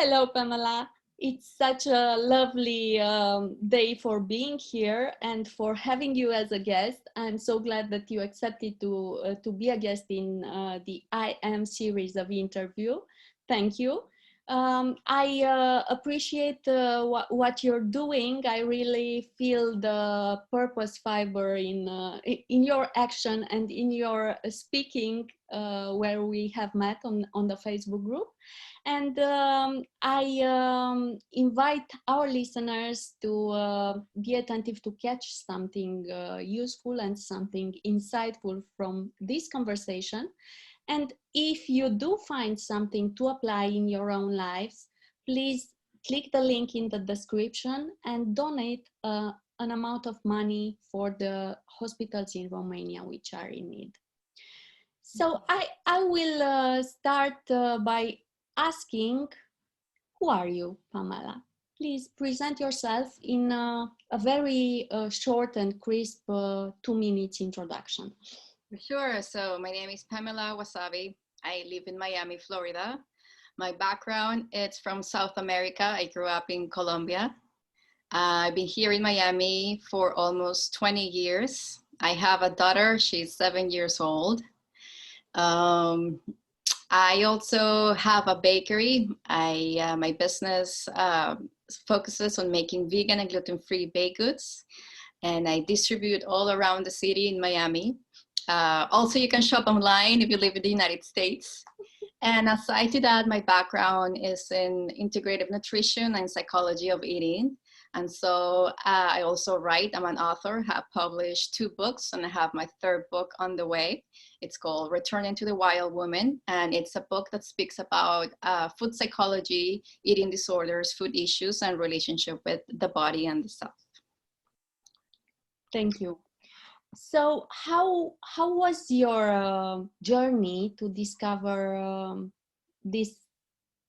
Hello, Pamela. It's such a lovely day for being here and for having you as a guest. I'm so glad that you accepted to be a guest in the I Am series of interview. Thank you. I appreciate what you're doing. I really feel the purpose fiber in your action and in your speaking where we have met on the Facebook group. And I invite our listeners to be attentive to catch something useful and something insightful from this conversation. And if you do find something to apply in your own lives, please click the link in the description and donate an amount of money for the hospitals in Romania which are in need. So I will start by asking, who are you, Pamela? Please present yourself in a very short and crisp 2 minutes introduction. Sure. So my name is Pamela Wasabi. I live in Miami, Florida. My background is from South America. I grew up in Colombia. I've been here in Miami for almost 20 years. I have a daughter. She's 7 years old. I also have a bakery. My business focuses on making vegan and gluten-free baked goods, and I distribute all around the city in Miami. Also, you can shop online if you live in the United States. And aside to that, my background is in integrative nutrition and psychology of eating. And so I also write. I'm an author, have published 2 books, and I have my 3rd book on the way. It's called Returning to the Wild Woman. And it's a book that speaks about food psychology, eating disorders, food issues, and relationship with the body and the self. Thank you. So how was your journey to discover this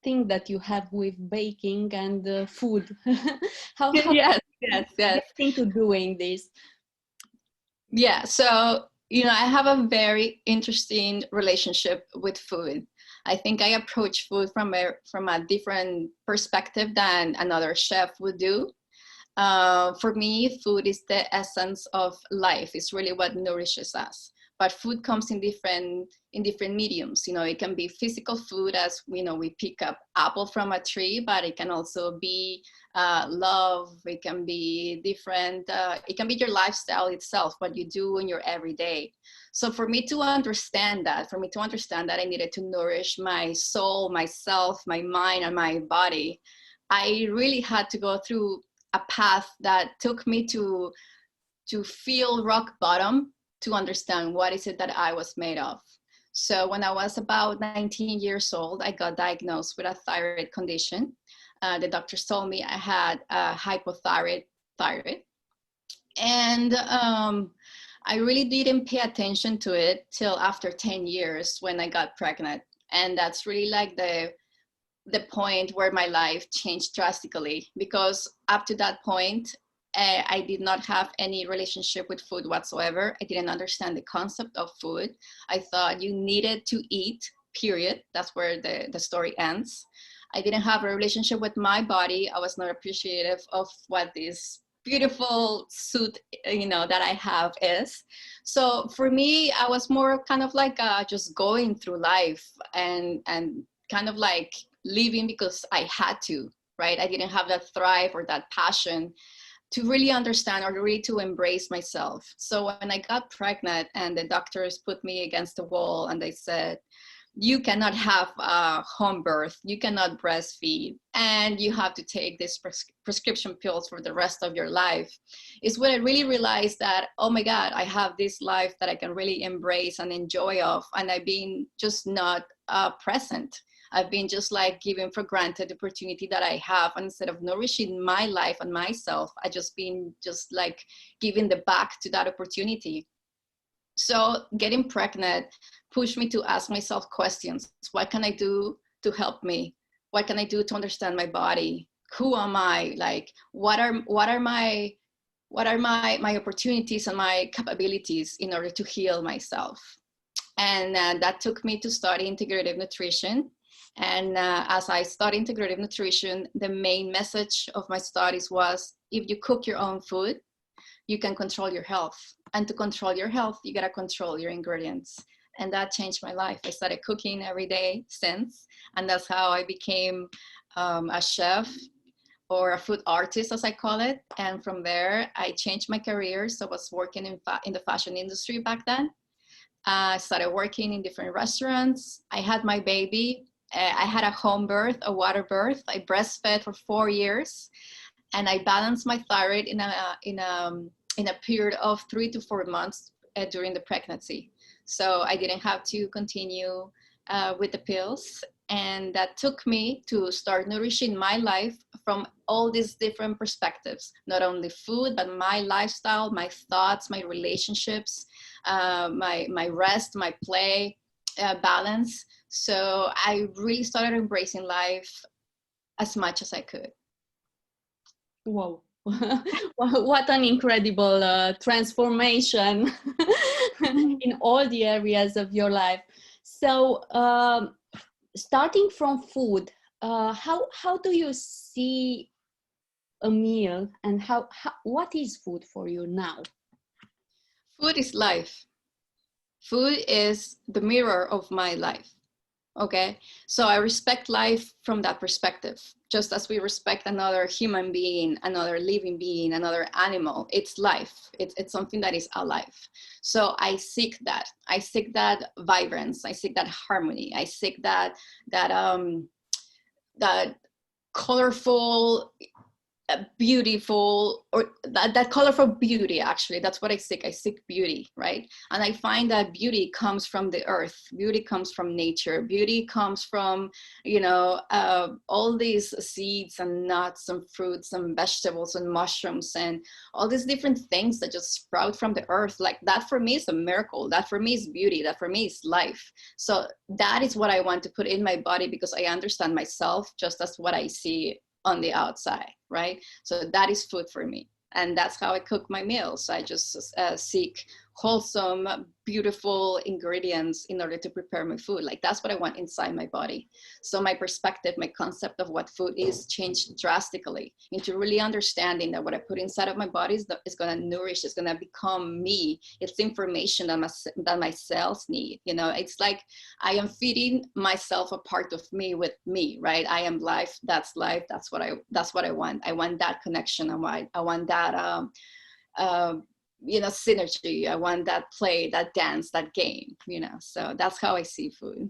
thing that you have with baking and food? how yes. into doing this? Yeah, so I have a very interesting relationship with food. I think I approach food from a different perspective than another chef would do. For me, food is the essence of life. It's really what nourishes us. But food comes in different mediums. It can be physical food, as we pick up apple from a tree, but it can also be love. It can be different. It can be your lifestyle itself, what you do in your everyday. So for me to understand that, I needed to nourish my soul, myself, my mind, and my body. I really had to go through a path that took me to feel rock bottom, to understand what is it that I was made of. So when I was about 19 years old, I got diagnosed with a thyroid condition. The doctors told me I had a hypothyroid. And I really didn't pay attention to it till after 10 years when I got pregnant. And that's really like the point where my life changed drastically, because up to that point, I did not have any relationship with food whatsoever. I didn't understand the concept of food. I thought you needed to eat, period. That's where the story ends. I didn't have a relationship with my body. I was not appreciative of what this beautiful suit, that I have is. So for me, I was more kind of like just going through life and kind of like living because I had to, right? I didn't have that thrive or that passion to really understand or really to embrace myself. So when I got pregnant and the doctors put me against the wall and they said, you cannot have a home birth, you cannot breastfeed, and you have to take these prescription pills for the rest of your life, is when I really realized that, oh my God, I have this life that I can really embrace and enjoy of, and I've been just not present. I've been just like giving for granted the opportunity that I have, and instead of nourishing my life and myself, I just been just like giving the back to that opportunity. So getting pregnant pushed me to ask myself questions. What can I do to help me? What can I do to understand my body? Who am I? Like, what are my opportunities and my capabilities in order to heal myself? And that took me to study integrative nutrition. And as I studied integrative nutrition, the main message of my studies was, if you cook your own food, you can control your health. And to control your health, you gotta control your ingredients. And that changed my life. I started cooking every day since, and that's how I became a chef, or a food artist, as I call it. And from there, I changed my career. So I was working in the fashion industry back then. I started working in different restaurants. I had my baby. I had a home birth, a water birth. I breastfed for 4 years, and I balanced my thyroid in a period of 3 to 4 months during the pregnancy. So I didn't have to continue with the pills. And that took me to start nourishing my life from all these different perspectives, not only food, but my lifestyle, my thoughts, my relationships, my rest, my play, balance. So I really started embracing life as much as I could. Wow. What an incredible transformation in all the areas of your life. So starting from food, how do you see a meal, and what is food for you now? Food is life. Food is the mirror of my life. Okay, so I respect life from that perspective, just as we respect another human being, another living being, another animal. It's life. It's something that is alive. So I seek that. I seek that vibrance. I seek that harmony. I seek that colorful, beautiful, or that colorful beauty. Actually, that's what I seek. I seek beauty, right? And I find that beauty comes from the earth. Beauty comes from nature. Beauty comes from, all these seeds and nuts and fruits and vegetables and mushrooms and all these different things that just sprout from the earth. Like that for me is a miracle. That for me is beauty. That for me is life. So that is what I want to put in my body, because I understand myself just as what I see on the outside, right? So that is food for me. And that's how I cook my meals. I just seek wholesome, beautiful ingredients in order to prepare my food. Like that's what I want inside my body. So my perspective, my concept of what food is changed drastically into really understanding that what I put inside of my body is going to nourish, is going to become me. It's information that my cells need. It's like I am feeding myself a part of me with me, right? I am life. That's life. That's what I want. I want that connection. I want that synergy. I want that play, that dance, that game, so that's how I see food.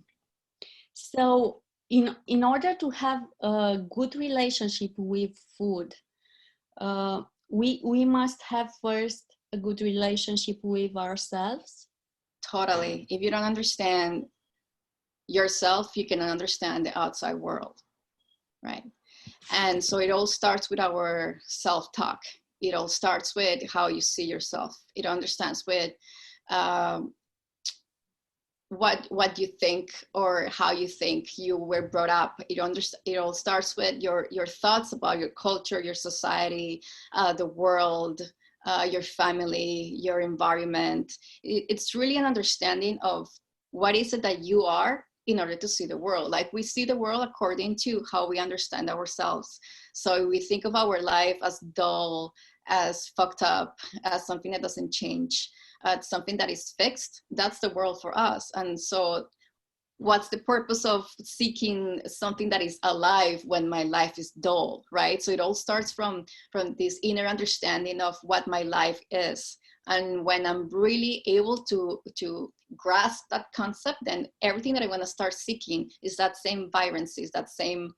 So in order to have a good relationship with food, we must have first a good relationship with ourselves. Totally. If you don't understand yourself, you cannot understand the outside world, right? And so it all starts with our self-talk. It all starts with how you see yourself. It understands with what you think, or how you think you were brought up. It all starts with your thoughts about your culture, your society, the world, your family, your environment. It's really an understanding of what is it that you are in order to see the world. Like we see the world according to how we understand ourselves. So we think of our life as dull, as fucked up, as something that doesn't change, something that is fixed. That's the world for us. And so what's the purpose of seeking something that is alive when my life is dull, right? So it all starts from this inner understanding of what my life is. And when I'm really able to grasp that concept, then everything that I want to start seeking is that same vibrancy, that same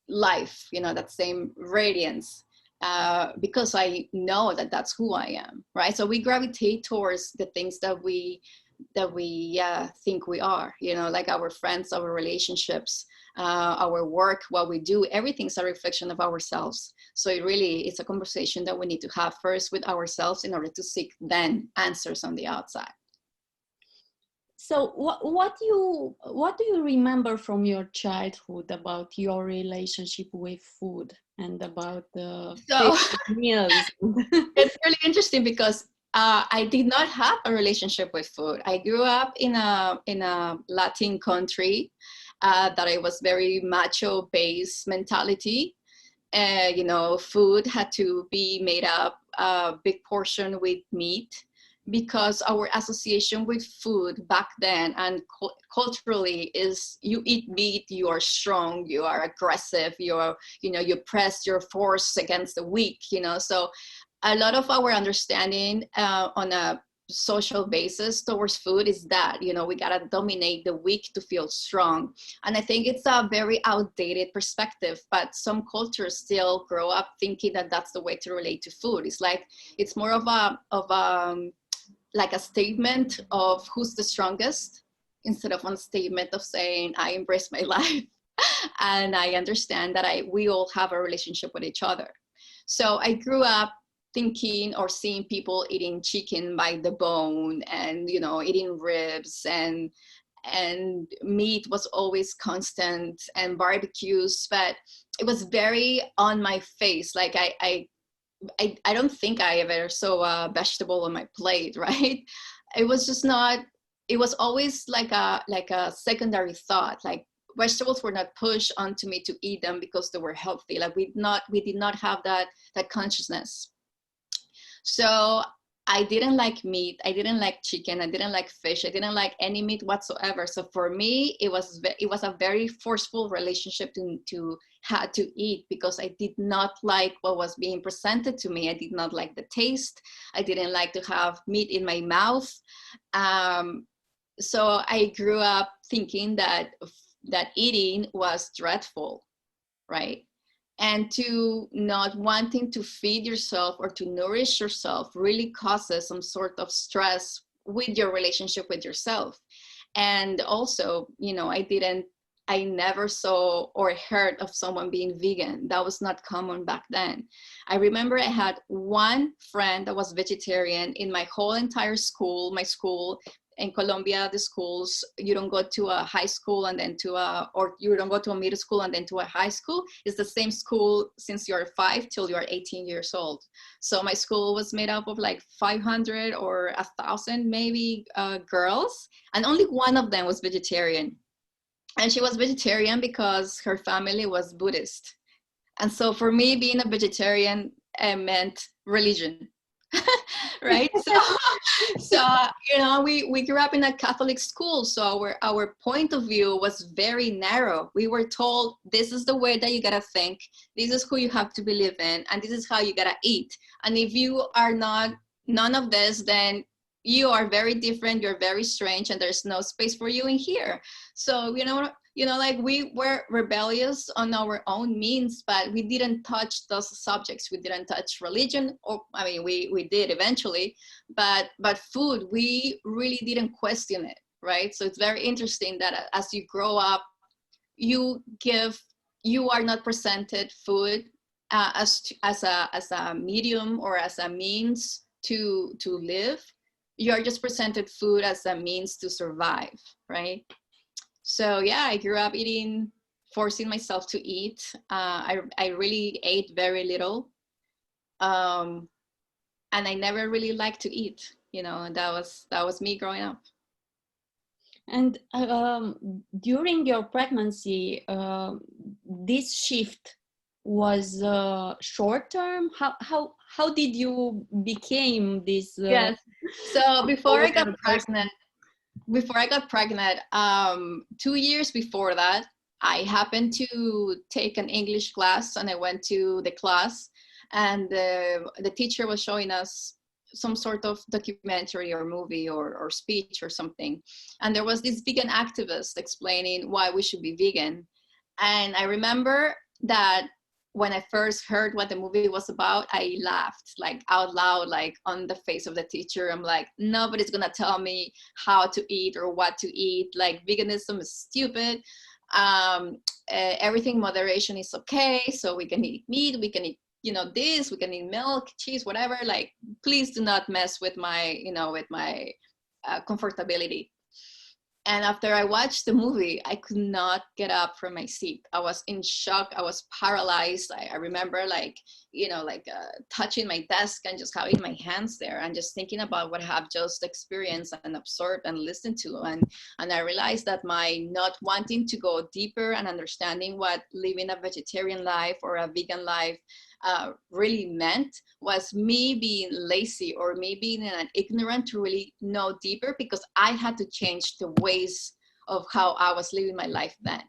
life, that same radiance, because I know that that's who I am, right? So we gravitate towards the things that we think we are, like our friends, our relationships, our work, what we do, everything's a reflection of ourselves. So it's a conversation that we need to have first with ourselves in order to seek then answers on the outside. So what do you remember from your childhood about your relationship with food and about the meals? It's really interesting because I did not have a relationship with food. I grew up in a Latin country. that it was very macho based mentality. You know, food had to be made up a big portion with meat, because our association with food back then and culturally is you eat meat, you are strong, you are aggressive, you are, you know, you press your force against the weak, you know. So a lot of our understanding on a social basis towards food is that, you know, we gotta dominate the weak to feel strong. And I think it's a very outdated perspective, but some cultures still grow up thinking that that's the way to relate to food. It's like, it's more of a like a statement of who's the strongest, instead of one statement of saying I embrace my life and I understand that we all have a relationship with each other. So I grew up thinking or seeing people eating chicken by the bone, and, you know, eating ribs, and meat was always constant, and barbecues, but it was very on my face. Like I don't think I ever saw a vegetable on my plate, right? It was just not, it was always like a secondary thought. Like vegetables were not pushed onto me to eat them because they were healthy. Like we did not have that consciousness. So I didn't like meat. I didn't like chicken. I didn't like fish. I didn't like any meat whatsoever. So for me, it was a very forceful relationship to had to eat, because I did not like what was being presented to me. I did not like the taste. I didn't like to have meat in my mouth. So I grew up thinking that eating was dreadful, right? And to not wanting to feed yourself or to nourish yourself really causes some sort of stress with your relationship with yourself. And also, you know, I never saw or heard of someone being vegan. That was not common back then. I remember I had one friend that was vegetarian in my whole entire school. My school in Colombia, the schools, you don't go to a high school and then or you don't go to a middle school and then to a high school. It's the same school since you're 5 till you're 18 years old. So my school was made up of like 500 or 1,000 maybe girls, and only one of them was vegetarian. And she was vegetarian because her family was Buddhist. And so for me, being a vegetarian meant religion. Right? So you know, we grew up in a Catholic school, so our point of view was very narrow. We were told this is the way that you gotta think, this is who you have to believe in, and this is how you gotta eat. And if you are not none of this, then you are very different, you're very strange, and there's no space for you in here. So you know, like we were rebellious on our own means, but we didn't touch those subjects. We didn't touch religion, or I mean, we did eventually, but food, we really didn't question it, right? So it's very interesting that as you grow up, you are not presented food as a medium or as a means to live. You are just presented food as a means to survive, right? So yeah, I grew up forcing myself to eat. I really ate very little. And I never really liked to eat, you know, and that was me growing up. And during your pregnancy, this shift was short term. How did you became this? Yes. So before I got pregnant, 2 years before that, I happened to take an English class, and I went to the class, and the teacher was showing us some sort of documentary or movie or speech or something. And there was this vegan activist explaining why we should be vegan. And I remember that when I first heard what the movie was about, I laughed like out loud, like on the face of the teacher. I'm like, nobody's gonna tell me how to eat or what to eat. Like veganism is stupid. Everything moderation is okay. So we can eat meat, we can eat, you know, this, we can eat milk, cheese, whatever. Like, please do not mess with my, you know, with my comfortability. And after I watched the movie, I could not get up from my seat. I was in shock. I was paralyzed. I remember like, touching my desk and just having my hands there and just thinking about what I have just experienced and absorbed and listened to. And I realized that my not wanting to go deeper and understanding what living a vegetarian life or a vegan life really meant was me being lazy or me being ignorant to really know deeper, because I had to change the ways of how I was living my life then.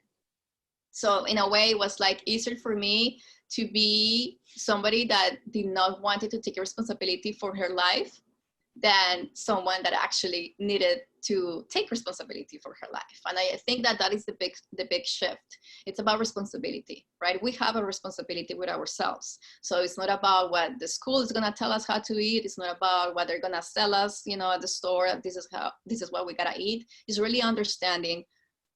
So in a way, it was like easier for me to be somebody that did not wanted to take responsibility for her life than someone that actually needed to take responsibility for her life. And I think that that is the big shift. It's about responsibility, right? We have a responsibility with ourselves. So it's not about what the school is going to tell us how to eat. It's not about what they're going to sell us, at the store. This is what we got to eat. It's really understanding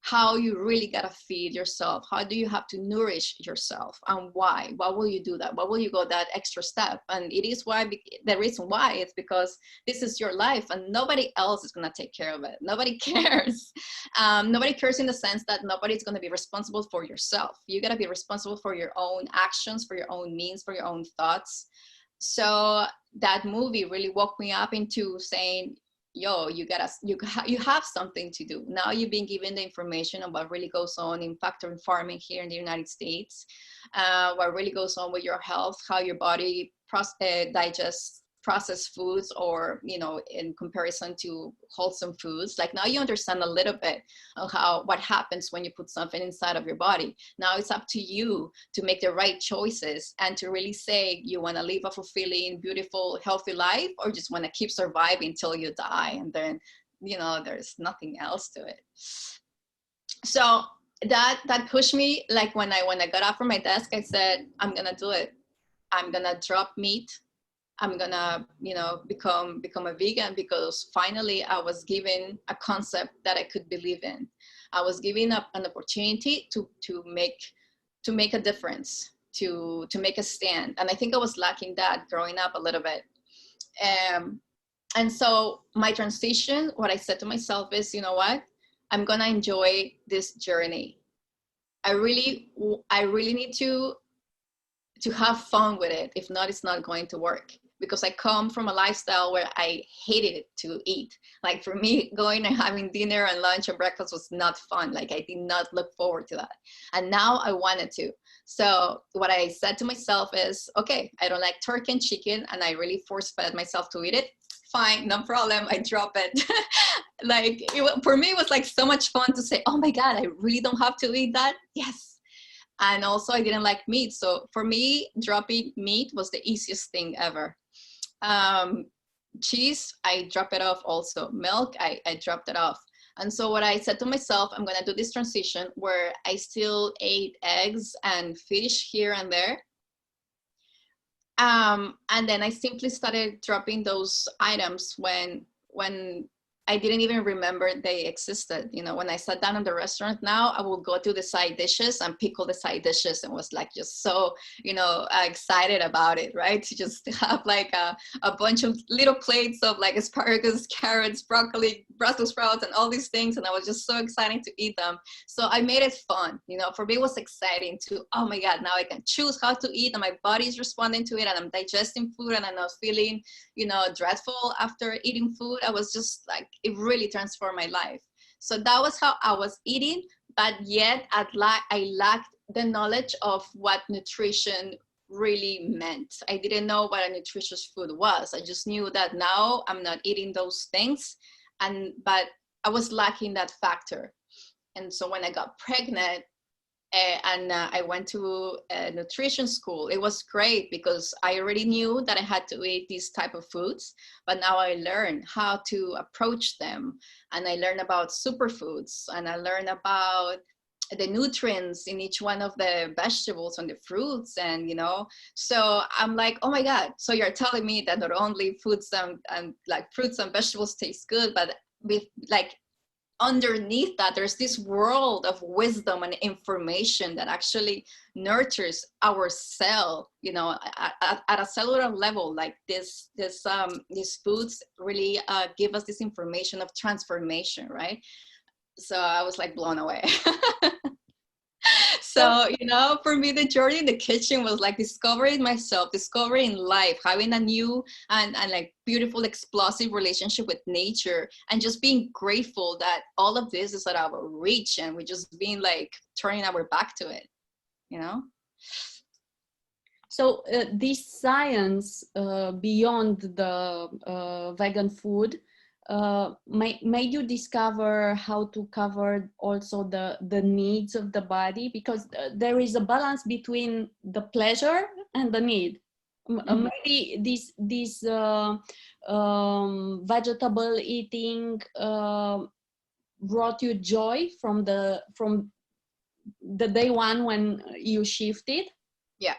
how you really got to feed yourself. How do you have to nourish yourself, and why? Why will you do that? Why will you go that extra step? And it is why, the reason why, it's because this is your life and nobody else is going to take care of it. Nobody cares. Nobody cares in the sense that nobody's going to be responsible for yourself. You got to be responsible for your own actions, for your own means, for your own thoughts. So that movie really woke me up into saying, yo, you have something to do. Now you've been given the information of what really goes on in factory farming here in the United States, what really goes on with your health, how your body digests processed foods, or in comparison to wholesome foods. Like, now you understand a little bit of what happens when you put something inside of your body. Now it's up to you to make the right choices and to really say, you want to live a fulfilling, beautiful, healthy life, or just want to keep surviving till you die, and then there's nothing else to it. So that pushed me. Like, when I got up from my desk, I said, I'm gonna do it. I'm gonna drop meat. I'm gonna, become a vegan, because finally I was given a concept that I could believe in. I was given an opportunity to make a difference, to make a stand. And I think I was lacking that growing up a little bit. And so my transition, what I said to myself is, you know what? I'm gonna enjoy this journey. I really need to have fun with it. If not, it's not going to work, because I come from a lifestyle where I hated to eat. Like, for me, going and having dinner and lunch and breakfast was not fun. Like, I did not look forward to that. And now I wanted to. So what I said to myself is, okay, I don't like turkey and chicken, and I really force-fed myself to eat it. Fine, no problem, I drop it. Like, for me, it was like so much fun to say, oh my God, I really don't have to eat that? Yes. And also, I didn't like meat. So for me, dropping meat was the easiest thing ever. Cheese, I dropped it off also. Milk, I dropped it off. And so what I said to myself, I'm going to do this transition where I still ate eggs and fish here and there. And then I simply started dropping those items when I didn't even remember they existed. When I sat down in the restaurant now, I will go to the side dishes and pick all the side dishes, and was like just so, excited about it, right? To just have like a bunch of little plates of like asparagus, carrots, broccoli, Brussels sprouts, and all these things. And I was just so excited to eat them. So I made it fun. For me, it was exciting to, oh my God, now I can choose how to eat, and my body's responding to it, and I'm digesting food, and I'm not feeling, dreadful after eating food. I was just like, it really transformed my life. So that was how I was eating, but yet I lacked the knowledge of what nutrition really meant. I didn't know what a nutritious food was. I just knew that now I'm not eating those things, but I was lacking that factor. And so when I got pregnant, and I went to a nutrition school. It was great because I already knew that I had to eat these type of foods, but now I learned how to approach them. And I learned about superfoods, and I learned about the nutrients in each one of the vegetables and the fruits. And, so I'm like, oh my God. So you're telling me that not only foods and like fruits and vegetables taste good, but with like, underneath that, there's this world of wisdom and information that actually nurtures our cell, at a cellular level. Like these foods really give us this information of transformation, right? So I was like blown away. So, So, you know, for me, the journey in the kitchen was like discovering myself, discovering life, having a new and like beautiful, explosive relationship with nature, and just being grateful that all of this is at our reach and we're just being like turning our back to it, you know? so this science beyond the vegan food made you discover how to cover also the needs of the body, because there is a balance between the pleasure and the need. Mhm. Maybe this vegetable eating brought you joy from the day one when you shifted, Yeah.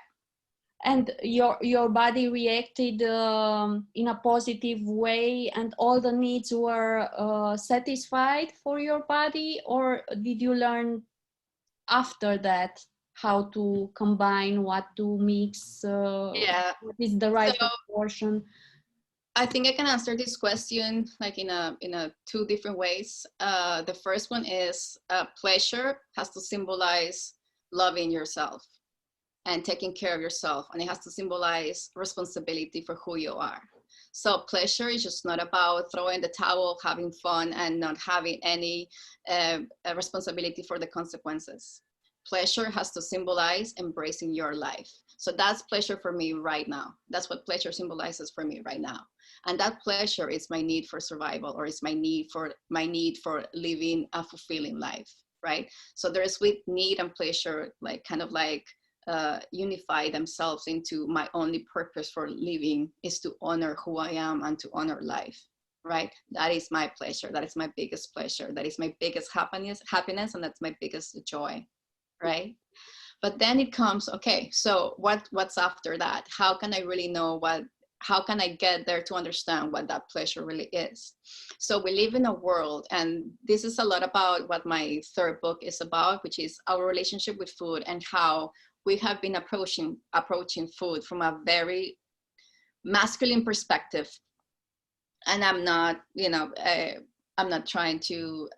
and your body reacted in a positive way, and all the needs were satisfied for your body? Or did you learn after that how to combine, what to mix, Yeah. what is the So right proportion? I think I can answer this question like in a two different ways. The first one is pleasure has to symbolize loving yourself and taking care of yourself, and it has to symbolize responsibility for who you are. So pleasure is just not about throwing the towel, having fun, and not having any responsibility for the consequences. Pleasure has to symbolize embracing your life. So that's pleasure for me right now. That's what pleasure symbolizes for me right now. And that pleasure is my need for survival, or is my need for living a fulfilling life, right? So there's with need and pleasure, like kind of like unify themselves into my only purpose for living is to honor who I am and to honor life, right? That is my pleasure. That is my biggest pleasure. That is my biggest happiness, and that's my biggest joy, right? But then it comes, okay, so what's after that? How can I really know how can I get there to understand what that pleasure really is? So we live in a world, and this is a lot about what my third book is about, which is our relationship with food and how we have been approaching food from a very masculine perspective. And I'm not, I'm not trying to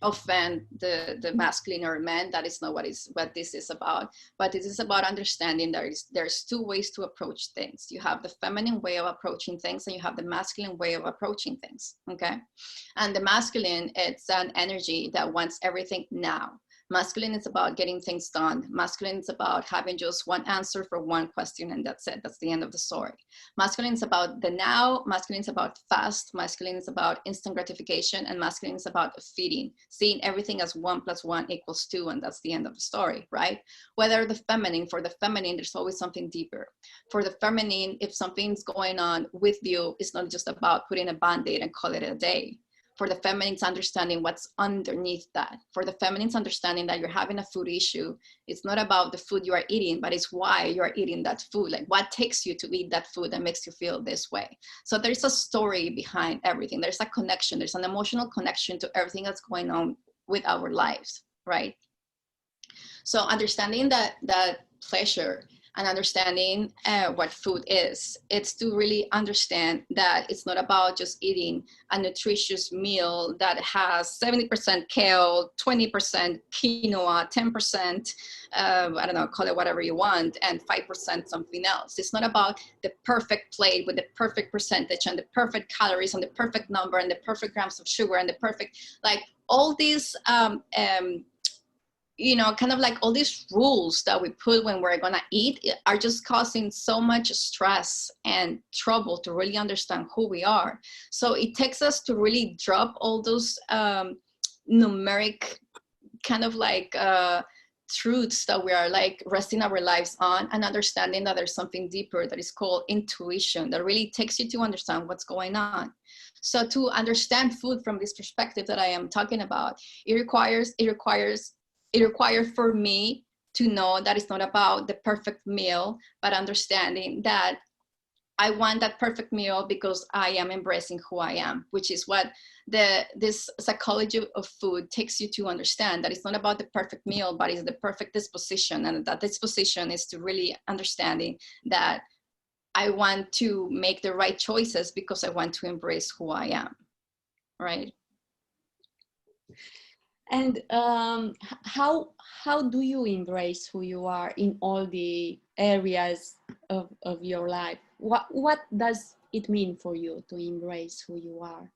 offend the masculine or men. That is not what this is about. But this is about understanding there's two ways to approach things. You have the feminine way of approaching things, and you have the masculine way of approaching things. Okay. And the masculine, it's an energy that wants everything now. Masculine is about getting things done. Masculine is about having just one answer for one question, and that's it. That's the end of the story. Masculine is about the now. Masculine is about fast. Masculine is about instant gratification. And masculine is about feeding, seeing everything as 1 + 1 = 2. And that's the end of the story, right? Whether for the feminine, there's always something deeper. For the feminine, if something's going on with you, it's not just about putting a Band-Aid and call it a day. For the feminine's understanding what's underneath that. For the feminine's understanding that you're having a food issue, it's not about the food you are eating, but it's why you are eating that food. Like what takes you to eat that food that makes you feel this way. So there's a story behind everything. There's a connection. There's an emotional connection to everything that's going on with our lives, right? So understanding that pleasure and understanding what food is, it's to really understand that it's not about just eating a nutritious meal that has 70% kale, 20% quinoa, 10%, I don't know, call it whatever you want, and 5% something else. It's not about the perfect plate with the perfect percentage and the perfect calories and the perfect number and the perfect grams of sugar and the perfect, like all these kind of like all these rules that we put when we're gonna eat are just causing so much stress and trouble to really understand who we are. So it takes us to really drop all those numeric kind of like truths that we are like resting our lives on, and understanding that there's something deeper that is called intuition that really takes you to understand what's going on. So to understand food from this perspective that I am talking about, it requires for me to know that it's not about the perfect meal, but understanding that I want that perfect meal because I am embracing who I am, which is what this psychology of food takes you to understand, that it's not about the perfect meal, but it's the perfect disposition. And that disposition is to really understanding that I want to make the right choices because I want to embrace who I am, right? And how do you embrace who you are in all the areas of your life? What does it mean for you to embrace who you are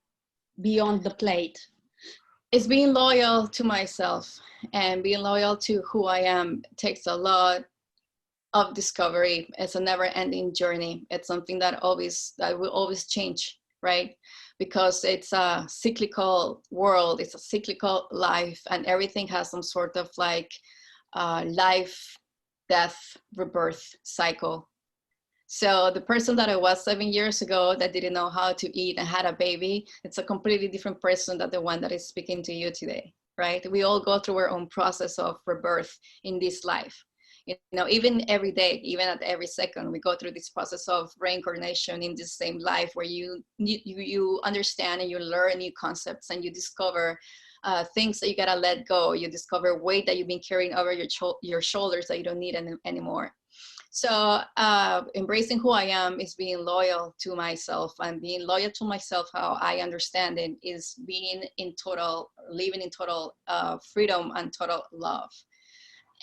beyond the plate? It's being loyal to myself, and being loyal to who I am takes a lot of discovery. It's a never ending journey. It's something that will always change, right? Because it's a cyclical world, it's a cyclical life, and everything has some sort of like life, death, rebirth cycle. So the person that I was 7 years ago that didn't know how to eat and had a baby, it's a completely different person than the one that is speaking to you today, right? We all go through our own process of rebirth in this life. You know, even every day, even at every second, we go through this process of reincarnation in the same life where you understand and you learn new concepts and you discover things that you gotta let go. You discover weight that you've been carrying over your shoulders that you don't need anymore. So embracing who I am is being loyal to myself, and being loyal to myself, how I understand it, is being in total, living in total freedom and total love.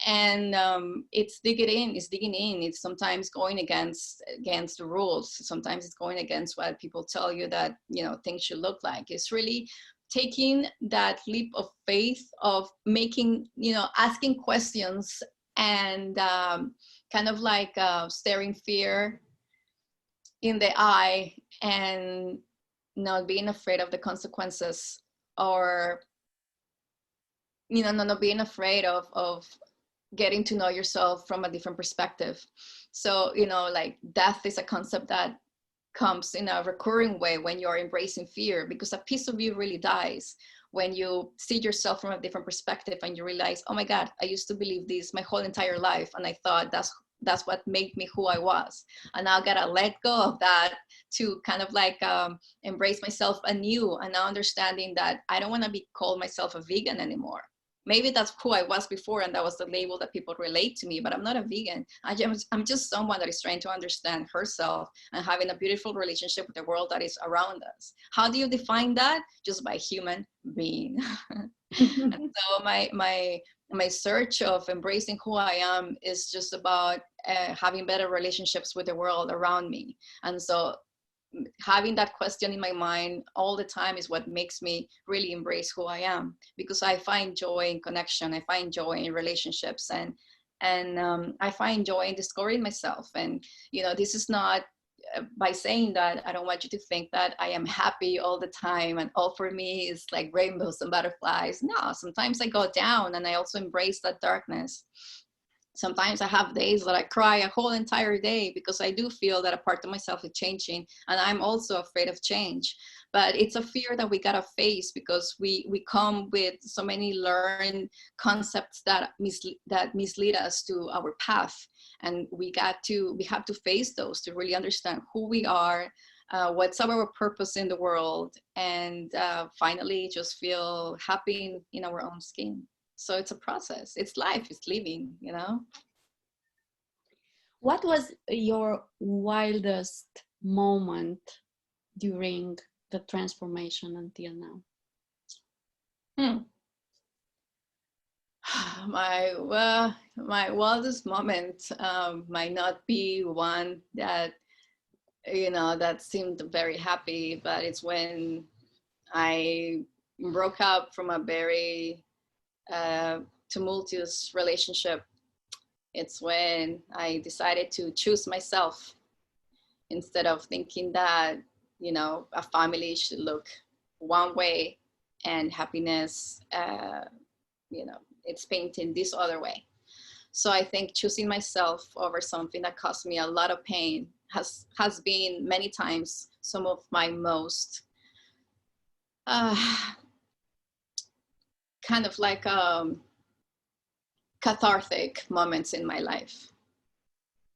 And it's digging in. It's sometimes going against the rules. Sometimes it's going against what people tell you that, you know, things should look like. It's really taking that leap of faith of making, you know, asking questions and kind of like staring fear in the eye and not being afraid of the consequences, or, you know, not being afraid of getting to know yourself from a different perspective. So, you know, like death is a concept that comes in a recurring way when you're embracing fear, because a piece of you really dies when you see yourself from a different perspective and you realize, oh my God, I used to believe this my whole entire life, and I thought that's what made me who I was. And now I gotta let go of that to kind of like embrace myself anew, and now understanding that I don't want to be called myself a vegan anymore. Maybe that's who I was before, and that was the label that people relate to me, but I'm not a vegan. I'm just someone that is trying to understand herself and having a beautiful relationship with the world that is around us. How do you define that? Just by human being. And so my search of embracing who I am is just about having better relationships with the world around me. And so having that question in my mind all the time is what makes me really embrace who I am, because I find joy in connection. I find joy in relationships, and I find joy in discovering myself. And, you know, this is not by saying that, I don't want you to think that I am happy all the time and all for me is like rainbows and butterflies. No, sometimes I go down, and I also embrace that darkness. Sometimes I have days that I cry a whole entire day because I do feel that a part of myself is changing, and I'm also afraid of change. But it's a fear that we gotta face, because we come with so many learned concepts that mislead us to our path, and we have to face those to really understand who we are, what's our purpose in the world, and finally just feel happy in our own skin. So it's a process. It's life. It's living, you know. What was your wildest moment during the transformation until now? My wildest moment might not be one that, you know, that seemed very happy, but it's when I broke up from a very tumultuous relationship. It's when I decided to choose myself instead of thinking that, you know, a family should look one way and happiness, you know, it's painted this other way. So I think choosing myself over something that caused me a lot of pain has been many times some of my most kind of like cathartic moments in my life,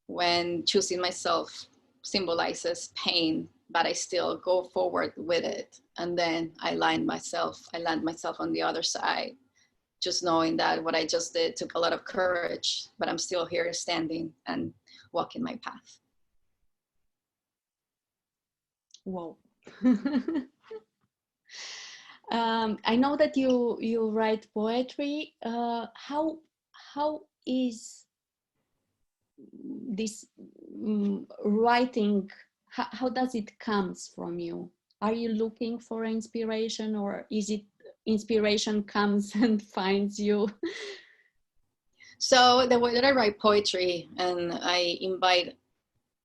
when choosing myself symbolizes pain, but I still go forward with it. And then I land myself on the other side, just knowing that what I just did took a lot of courage, but I'm still here standing and walking my path. Whoa. I know that you write poetry. How is this writing? How does it comes from you? Are you looking for inspiration, or is it inspiration comes and finds you? So the way that I write poetry, and I invite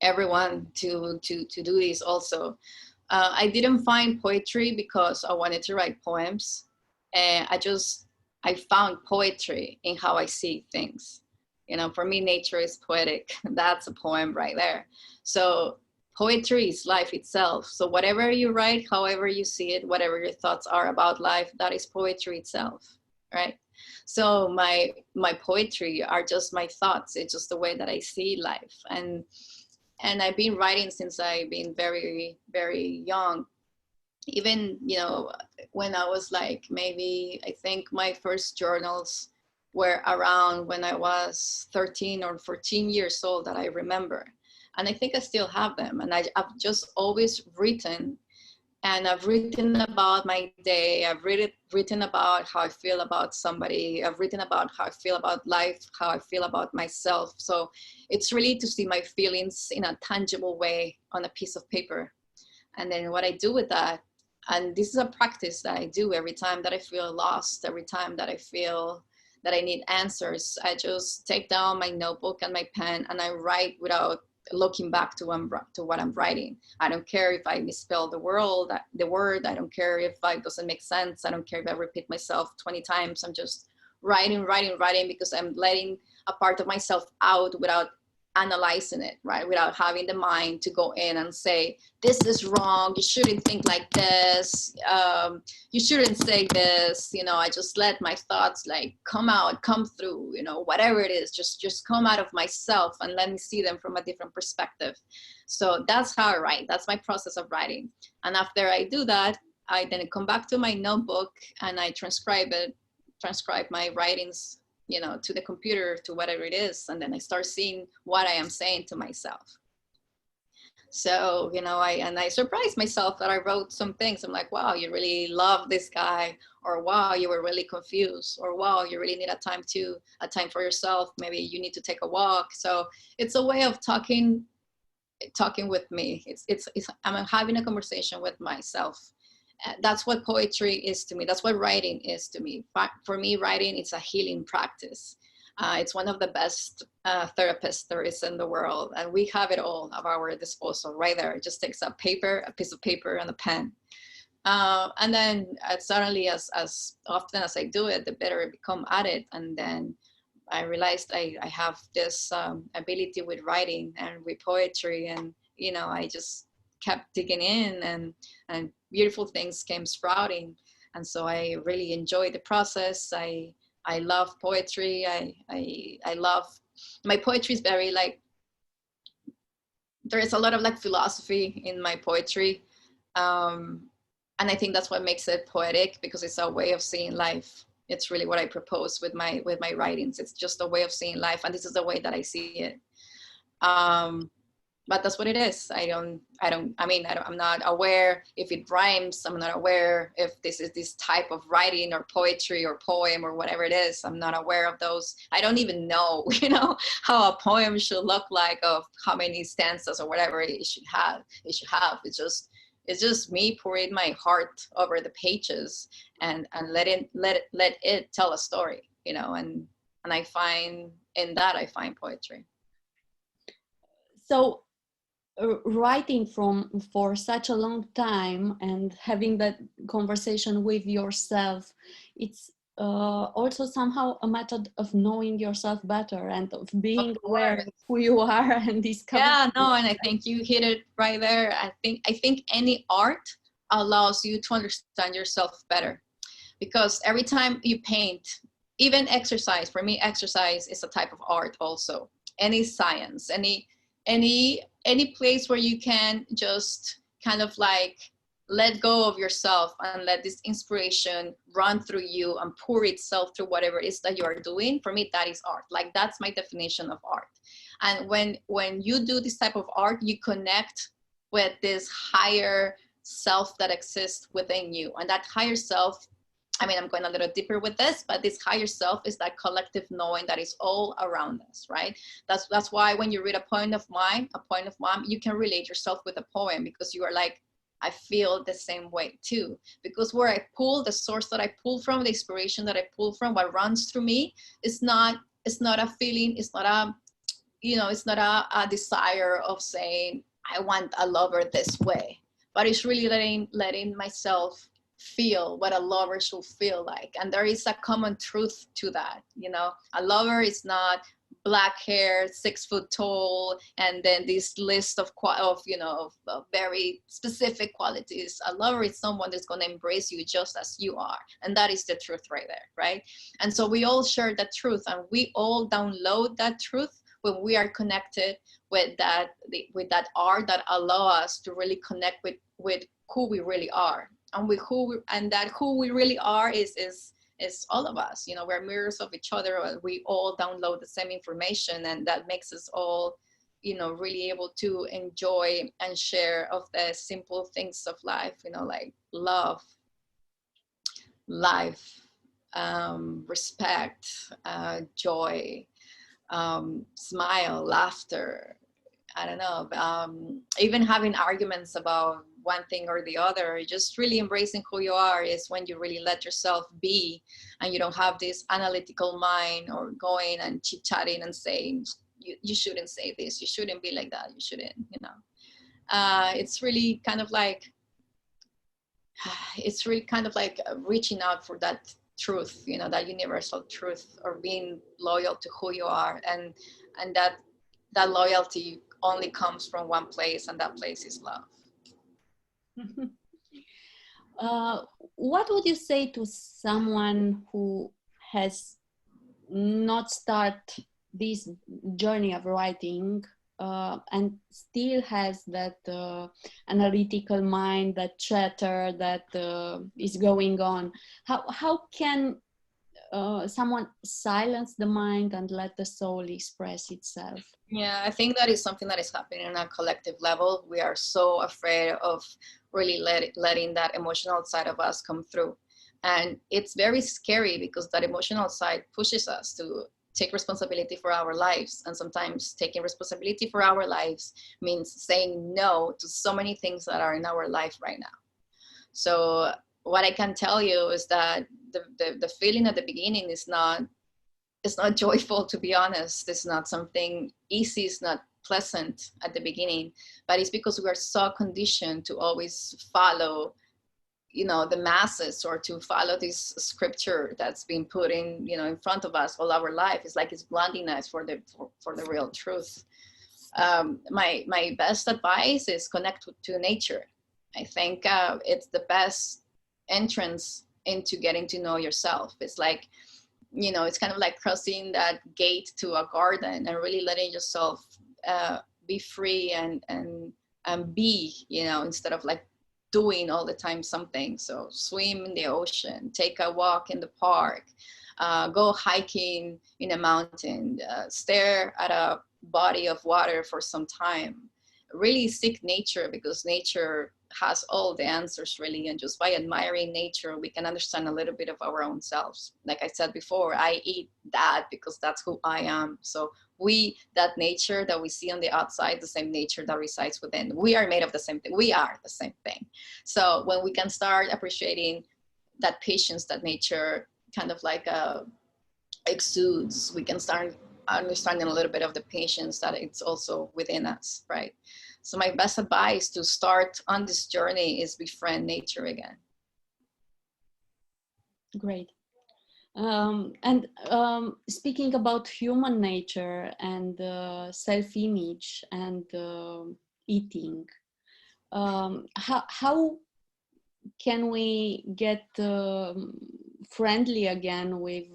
everyone to do this also. I didn't find poetry because I wanted to write poems. I found poetry in how I see things. You know, for me, nature is poetic. That's a poem right there. So poetry is life itself. So whatever you write, however you see it, whatever your thoughts are about life, that is poetry itself, right? So my poetry are just my thoughts. It's just the way that I see life. And I've been writing since I've been very, very young. Even, you know, when I was like, maybe, I think my first journals were around when I was 13 or 14 years old, that I remember. And I think I still have them. And I've just always written, and I've written about my day. I've written about how I feel about somebody. I've written about how I feel about life, how I feel about myself. So it's really to see my feelings in a tangible way on a piece of paper. And then what I do with that, and this is a practice that I do every time that I feel lost, every time that I feel that I need answers, I just take down my notebook and my pen, and I write without looking back to what I'm writing. I don't care if I misspell the word. I don't care if it doesn't make sense. I don't care if I repeat myself 20 times. I'm just writing, because I'm letting a part of myself out without analyzing it, right? Without having the mind to go in and say, this is wrong, you shouldn't think like this, you shouldn't say this. You know, I just let my thoughts like come through, you know, whatever it is, just come out of myself and let me see them from a different perspective. So that's how I write. That's my process of writing. And after I do that, I then come back to my notebook and I transcribe my writings, you know, to the computer, to whatever it is. And then I start seeing what I am saying to myself. So, you know, I surprised myself that I wrote some things. I'm like, wow, you really love this guy, or wow, you were really confused, or wow, you really need a time for yourself. Maybe you need to take a walk. So it's a way of talking with me. I'm having a conversation with myself. That's what poetry is to me. That's what writing is to me. For me, writing is a healing practice. It's one of the best therapists there is in the world, and we have it all at our disposal right there. It just takes a piece of paper and a pen. And then suddenly, as often as I do it, the better I become at it. And then I realized I have this ability with writing and with poetry, and you know, I just kept digging in, and beautiful things came sprouting. And so I really enjoyed the process. I love poetry. I love, my poetry is very like, there is a lot of like philosophy in my poetry. And I think that's what makes it poetic, because it's a way of seeing life. It's really what I propose with my writings. It's just a way of seeing life, and this is the way that I see it. But that's what it is. I'm not aware if it rhymes. I'm not aware if this is this type of writing or poetry or poem or whatever it is. I'm not aware of those. I don't even know, you know, how a poem should look like, of how many stanzas or whatever it should have. It's just me pouring my heart over the pages and let it tell a story, you know, and I find poetry. So writing for such a long time and having that conversation with yourself, it's also somehow a method of knowing yourself better and of being aware of who you are and discovering. Yeah, no, and I think you hit it right there. I think any art allows you to understand yourself better, because every time you paint, even exercise, for me, exercise is a type of art also. Any science, any place where you can just kind of like let go of yourself and let this inspiration run through you and pour itself through whatever it is that you are doing. For me, that is art. Like, that's my definition of art. And when you do this type of art, you connect with this higher self that exists within you. And that higher self, I mean, I'm going a little deeper with this, but this higher self is that collective knowing that is all around us, right? That's why when you read a poem of mine, you can relate yourself with a poem, because you are like, I feel the same way too. Because where I pull, the source that I pull from, the inspiration that I pull from, what runs through me, it's not a feeling, it's not a, it's not a desire of saying, I want a lover this way, but it's really letting myself feel what a lover should feel like. And there is a common truth to that. A lover is not black hair, 6 foot tall, and then this list of very specific qualities. A lover is someone that's going to embrace you just as you are, and that is the truth right there, right? And so we all share that truth, and we all download that truth when we are connected with that art that allow us to really connect with who we really are, and with who we really are is all of us. We're mirrors of each other. We all download the same information, and that makes us all, really able to enjoy and share of the simple things of life, like love, life, respect, joy, smile, laughter. I don't know, even having arguments about one thing or the other. Just really embracing who you are is when you really let yourself be, and you don't have this analytical mind or going and chit-chatting and saying, you shouldn't say this, you shouldn't be like that, you shouldn't, it's really kind of like reaching out for that truth, that universal truth, or being loyal to who you are, and that loyalty only comes from one place, and that place is love. What would you say to someone who has not started this journey of writing and still has that analytical mind, that chatter that is going on? How can someone silence the mind and let the soul express itself? Yeah, I think that is something that is happening on a collective level. We are so afraid of really letting that emotional side of us come through. And it's very scary, because that emotional side pushes us to take responsibility for our lives. And sometimes taking responsibility for our lives means saying no to so many things that are in our life right now. So what I can tell you is that the feeling at the beginning is not joyful, to be honest. It's not something easy, it's not pleasant at the beginning, but it's because we are so conditioned to always follow, the masses, or to follow this scripture that's been put in front of us all our life. It's like it's blinding us for the real truth. My best advice is connect to nature. I think it's the best entrance into getting to know yourself. It's like, it's kind of like crossing that gate to a garden and really letting yourself be free and be, instead of like doing all the time something. So swim in the ocean, take a walk in the park, go hiking in a mountain, stare at a body of water for some time. Really seek nature, because nature has all the answers, really. And just by admiring nature, we can understand a little bit of our own selves. Like I said before, I eat that because that's who I am. So that nature that we see on the outside, the same nature that resides within, we are made of the same thing. We are the same thing. So when we can start appreciating that patience that nature kind of like exudes, we can start understanding a little bit of the patience that it's also within us, right? So my best advice to start on this journey is befriend nature again. Great. Speaking about human nature and self-image and eating, how can we get friendly again with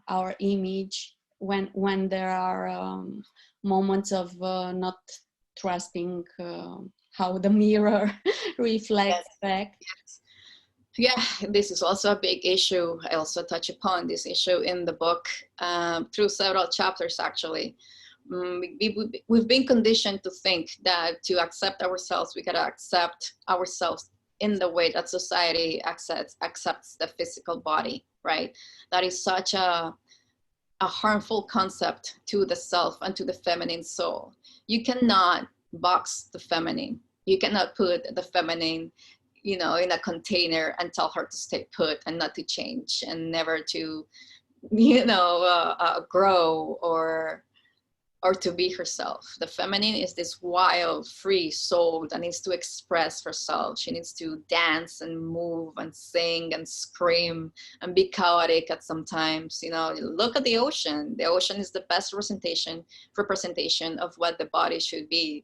our image when there are moments of not trusting how the mirror reflects back? Yeah, this is also a big issue. I also touch upon this issue in the book through several chapters, actually. We've been conditioned to think that to accept ourselves, we gotta accept ourselves in the way that society accepts the physical body, right? That is such a harmful concept to the self and to the feminine soul. You cannot box the feminine. You cannot put the feminine, you know, in a container and tell her to stay put and not to change and never to, you know, grow or to be herself. The feminine is this wild, free soul that needs to express herself. She needs to dance and move and sing and scream and be chaotic at sometimes. You know, look at the ocean. The ocean is the best representation of what the body should be.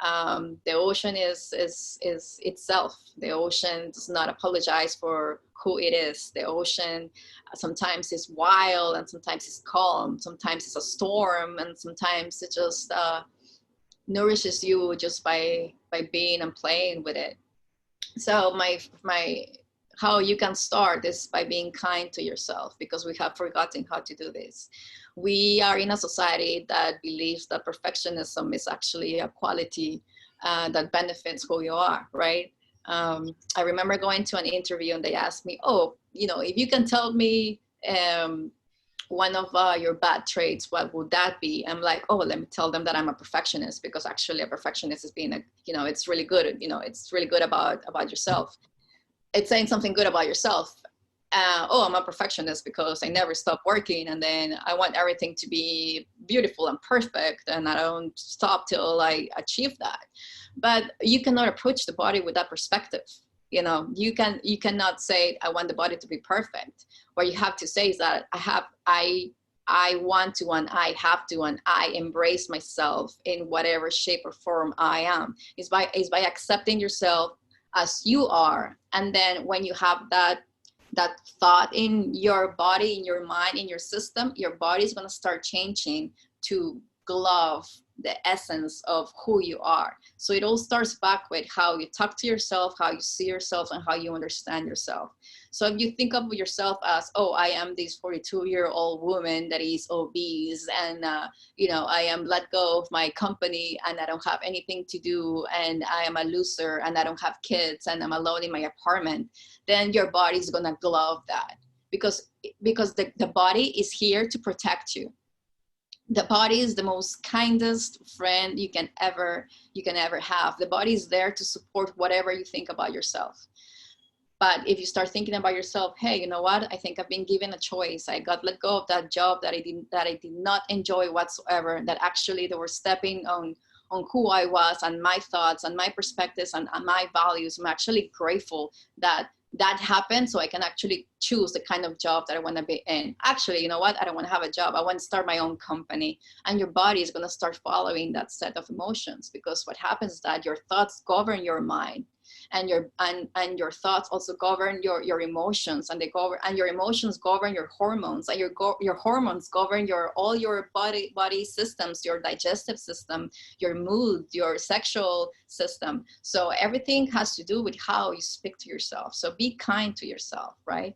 The ocean is itself. The ocean does not apologize for who it is. The ocean sometimes is wild and sometimes it's calm. Sometimes it's a storm and sometimes it just nourishes you just by being and playing with it. So my how you can start is by being kind to yourself, because we have forgotten how to do this. We are in a society that believes that perfectionism is actually a quality that benefits who you are, right? I remember going to an interview and they asked me, oh, you know, if you can tell me one of your bad traits, what would that be? I'm like, oh, let me tell them that I'm a perfectionist, because actually a perfectionist is being a, you know, it's really good, you know, it's really good about yourself. It's saying something good about yourself. Oh, I'm a perfectionist because I never stop working, and then I want everything to be beautiful and perfect, and I don't stop till I achieve that. But you cannot approach the body with that perspective. You know, you cannot say I want the body to be perfect. What you have to say is that I want to, and I have to, and I embrace myself in whatever shape or form I am. It's by accepting yourself as you are. And then when you have that thought in your body, in your mind, in your system, your body is going to start changing to glove the essence of who you are. So it all starts back with how you talk to yourself, how you see yourself, and how you understand yourself. So if you think of yourself as, oh, I am this 42-year-old woman that is obese, and you know, I am let go of my company and I don't have anything to do, and I am a loser, and I don't have kids, and I'm alone in my apartment, then your body is gonna glove that, because the body is here to protect you. The body is the most kindest friend you can ever have. The body is there to support whatever you think about yourself. But if you start thinking about yourself, hey, you know what? I think I've been given a choice. I got let go of that job that I did not enjoy whatsoever. That actually they were stepping on who I was and my thoughts and my perspectives and my values. I'm actually grateful that happened, so I can actually choose the kind of job that I want to be in. Actually, you know what? I don't want to have a job. I want to start my own company. And your body is going to start following that set of emotions, because what happens is that your thoughts govern your mind, and your thoughts also govern your emotions, and your emotions govern your hormones, and your hormones govern all your body systems, your digestive system, your mood, your sexual system. So everything has to do with how you speak to yourself. So be kind to yourself, right?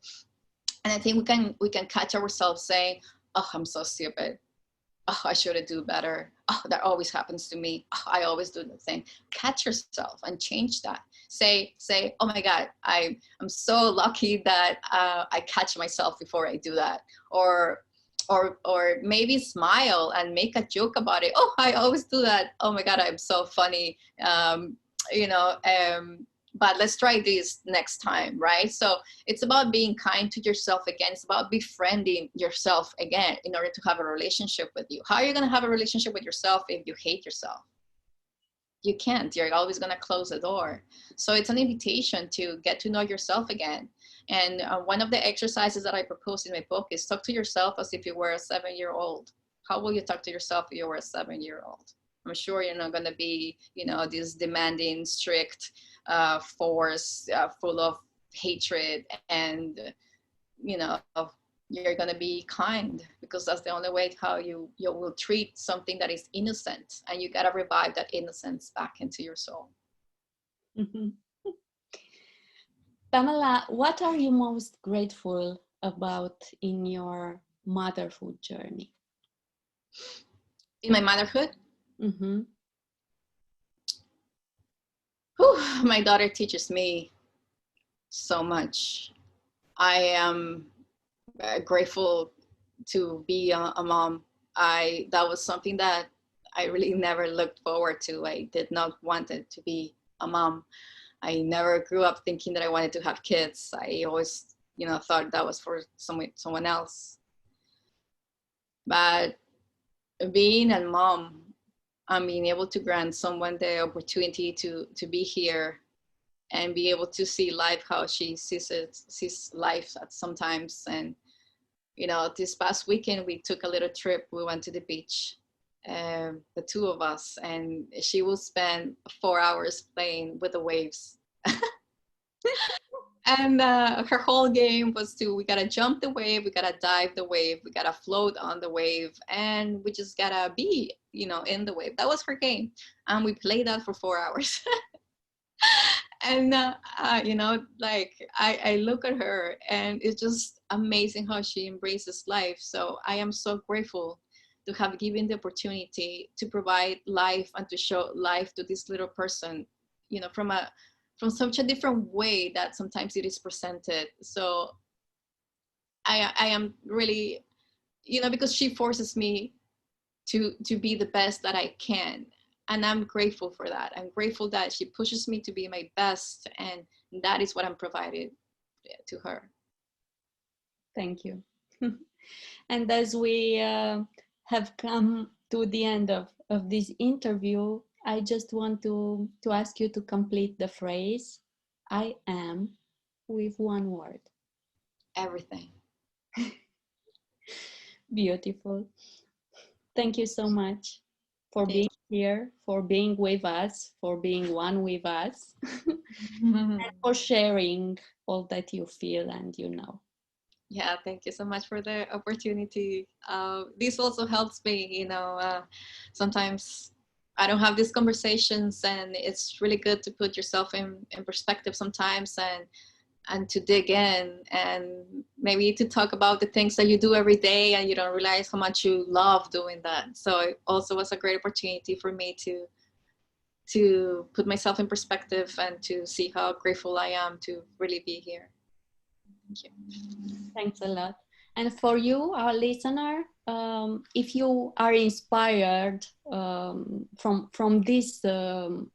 And I think we can catch ourselves saying, oh, I'm so stupid. Oh, I should do better. Oh, that always happens to me. Oh, I always do the thing. Catch yourself and change that. Say, oh my God, I'm so lucky that I catch myself before I do that. Or maybe smile and make a joke about it. Oh, I always do that. Oh my God, I'm so funny. But let's try this next time, right? So it's about being kind to yourself again. It's about befriending yourself again in order to have a relationship with you. How are you going to have a relationship with yourself if you hate yourself? You can't. You're always going to close the door. So it's an invitation to get to know yourself again. And one of the exercises that I propose in my book is talk to yourself as if you were a 7-year-old. How will you talk to yourself if you were a 7-year-old? I'm sure you're not going to be, this demanding, strict force full of hatred, and, you're going to be kind, because that's the only way how you will treat something that is innocent, and you got to revive that innocence back into your soul. Mm-hmm. Pamela, what are you most grateful about in your motherhood journey? In my motherhood? Mm-hmm. Whew, my daughter teaches me so much. I am grateful to be a mom. That was something that I really never looked forward to. I did not want it to be a mom. I never grew up thinking that I wanted to have kids. I always, thought that was for someone else. But being a mom, and being able to grant someone the opportunity to be here and be able to see life how she sees life at sometimes. And this past weekend we took a little trip. We went to the beach, the two of us, and she will spend 4 hours playing with the waves. And her whole game was we gotta jump the wave, we gotta dive the wave, we gotta float on the wave, and we just gotta be, in the wave. That was her game. And we played that for 4 hours. And, like I look at her and it's just amazing how she embraces life. So I am so grateful to have given the opportunity to provide life and to show life to this little person, from such a different way that sometimes it is presented. So I am really, because she forces me to be the best that I can. And I'm grateful for that. I'm grateful that she pushes me to be my best, and that is what I'm provided to her. Thank you. And as we have come to the end of this interview, I just want to ask you to complete the phrase, I am, with one word. Everything. Beautiful. Thank you so much for being here, for being with us, for being one with us, and for sharing all that you feel and you know. Yeah, thank you so much for the opportunity. This also helps me, sometimes I don't have these conversations, and it's really good to put yourself in perspective sometimes, and to dig in, and maybe to talk about the things that you do every day and you don't realize how much you love doing that. So it also was a great opportunity for me to put myself in perspective and to see how grateful I am to really be here. Thank you. Thanks a lot. And for you, our listener, if you are inspired from this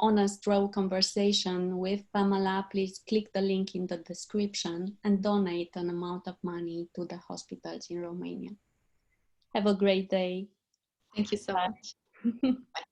honest, raw conversation with Pamela, please click the link in the description and donate an amount of money to the hospitals in Romania. Have a great day. Thank you so much. Bye.